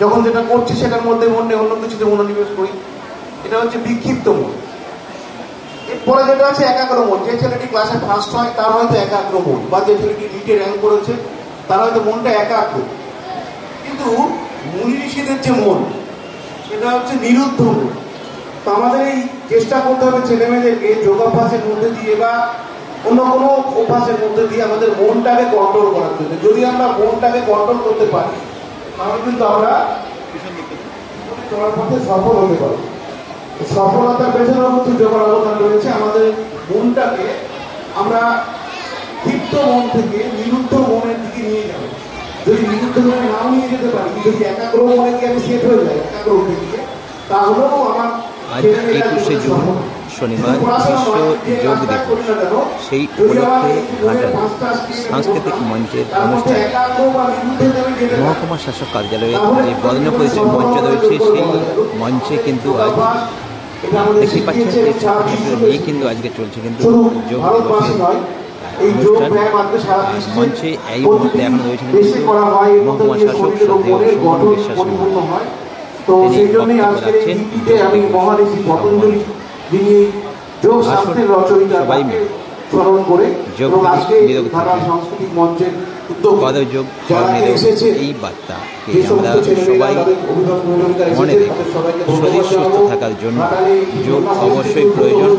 যখন যেটা করছি সেটার মধ্যে মন নেই, অন্য কিছুতে মনোনিবেশ করি। এটা হচ্ছে বিক্ষিপ্ত মন। এরপরে যেটা আছে একাগ্র মন। যে ছেলেটি ক্লাসে ফার্স্ট হয় তার হয়তো একাগ্র মন, বা যে ছেলেটি নিটে র্যাঙ্ক করেছে তার হয়তো মনটা একাগ্র। কিন্তু মুনি ঋষিদের যে মন সেটা হচ্ছে নিরুদ্ধ মন। তো আমাদের এই চেষ্টা করতে হবে ছেলেমেয়েদেরকে যোগাভ্যাসের মধ্যে দিয়ে বা অন্য কোনো অভ্যাসের মধ্যে দিয়ে আমাদের মনটাকে কন্ট্রোল করার জন্য। যদি আমরা মনটাকে কন্ট্রোল করতে পারি তাহলে কিন্তু আমরা চলার পথে সফল হতে পারি। সফলতার পেছনেও কিন্তু যোগার অবদান রয়েছে। আমাদের মনটাকে আমরা ক্ষিপ্ত মন থেকে নিরুদ্ধ মনের দিকে নিয়ে যাবো। যদি নিরুদ্ধ মনে নাও নিয়ে যেতে পারি, যদি একাগ্র মনে গিয়ে আমি সেট হয়ে যাই একাগ্র হতে গিয়ে, তাহলেও আমার আজ 21শে জুন শনিবার বিশ্ব যোগ দিবস। সেই উপলক্ষে ঘাটাল সাংস্কৃতিক মঞ্চের অনুষ্ঠান মহকুমা শাসক কার্যালয়ে যে বর্ণ পরিচয় মঞ্চ রয়েছে সেই মঞ্চে কিন্তু আজ দেখতে পাচ্ছেন যে ছাত্রছাত্রীরা নিয়ে কিন্তু আজকে চলছে কিন্তু যোগ দিবসের অনুষ্ঠান। মঞ্চে এই মুহূর্তে এখন রয়েছেন মহকুমা শাসক শ্রদ্ধেয় সুমন বিশ্বাস মহাশয়। তিনি বক্তব্য রাখছেন সবাই মিলে যোগ নিরোগ পদযোগ এই বার্তাকে আমরা সবাই মনে রেখে শরীর সুস্থ থাকার জন্য যোগ অবশ্যই প্রয়োজন।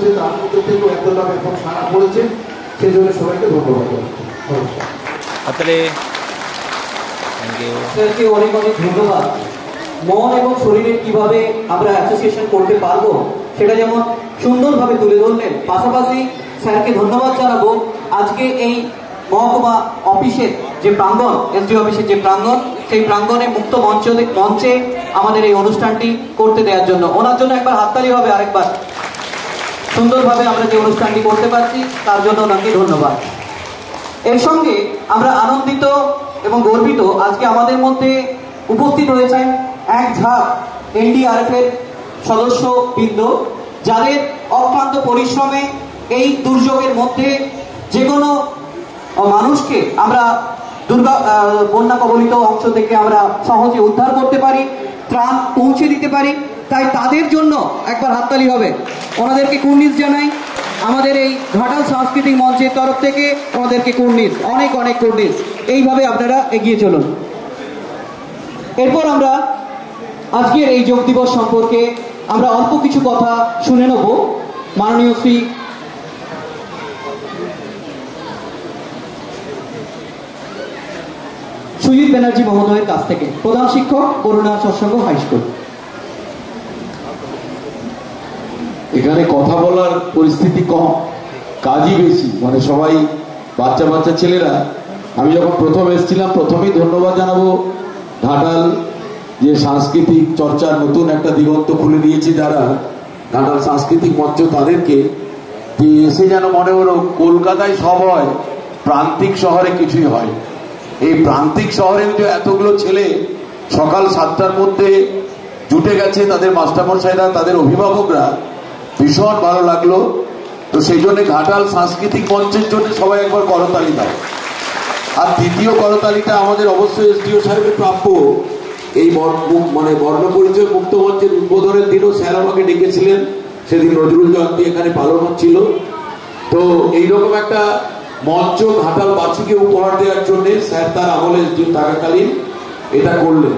অনেক অনেক ধন্যবাদ। মন এবং শরীরের কিভাবে আমরা অ্যাসোসিয়েশন করতে পারবো সেটা যেমন সুন্দরভাবে তুলে ধরলেন। পাশাপাশি স্যারকে ধন্যবাদ জানাবো আজকে এই মহকুমা অফিসের যে প্রাঙ্গণ, এসডি অফিসের যে প্রাঙ্গণ, সেই প্রাঙ্গণে মুক্ত মঞ্চে আমাদের এই অনুষ্ঠানটি করতে দেওয়ার জন্য। ওনার জন্য একবার হাততালি হবে আরেকবার। সুন্দরভাবে আমরা যে অনুষ্ঠানটি করতে পারছি তার জন্য ওনাকে ধন্যবাদ। এর সঙ্গে আমরা আনন্দিত এবং গর্বিত আজকে আমাদের মধ্যে উপস্থিত রয়েছেন এক ঝাঁক এনডিআরএফ এর সদস্য বৃন্দ, যাদের অক্লান্ত পরিশ্রমে এই দুর্যোগের মধ্যে যে কোনো মানুষকে আমরা বন্যা কবলিত অংশ থেকে আমরা সহজে উদ্ধার করতে পারি, ত্রাণ পৌঁছে দিতে পারি। তাই তাদের জন্য একবার হাততালি হবে। ওনাদেরকে কুর্নিশ জানাই আমাদের এই ঘাটাল সাংস্কৃতিক মঞ্চের তরফ থেকে। ওনাদেরকে কুর্নিশ, অনেক অনেক কুর্নিশ। এইভাবে আপনারা এগিয়ে চলুন। এরপর আমরা আজকের এই যোগ দিবস সম্পর্কে আমরা অল্প কিছু কথা শুনে নেব মাননীয় শ্রী সুজিত ব্যানার্জি মহোদয়ের কাছ থেকে, প্রধান শিক্ষক করুণা সৎসঙ্গ হাই স্কুল। এখানে কথা বলার পরিস্থিতি কম, কাজই বেশি, মানে সবাই বাচ্চা বাচ্চা ছেলেরা। আমি যখন প্রথম এসেছিলাম প্রথমেই ধন্যবাদ জানাবো ঘাটাল যে সাংস্কৃতিক চর্চার নতুন একটা দিগন্ত খুলে দিয়েছে যারা, ঘাটাল সাংস্কৃতিক মঞ্চ, তাদেরকে যে এসে যেন মনে হলো কলকাতায় সব হয়, প্রান্তিক শহরে কিছুই হয়। এই প্রান্তিক শহরে যে এতগুলো ছেলে সকাল 7টার মধ্যে জুটে গেছে, তাদের মাস্টারমশাইরা, তাদের অভিভাবকরা, ভীষণ ভালো লাগলো। তো সেই জন্য ঘাটাল সাংস্কৃতিক মঞ্চের জন্য সবাই একবার করতালি দাও। আর দ্বিতীয় করতালিটা আমাদের অবশ্যই এসডিও সাহেবের প্রাপ্য। এই মানে বর্ণপরিচয় মুক্ত মঞ্চের উদ্বোধনের দিনও স্যার আমাকে ডেকেছিলেন, সেদিন নজরুল জয়ন্তী এখানে পালন হচ্ছিল। তো এইরকম একটা মঞ্চ ঘাটালবাসীকে উপহার দেওয়ার জন্য স্যার তার আমলে এসডিও থাকাকালীন এটা করলেন।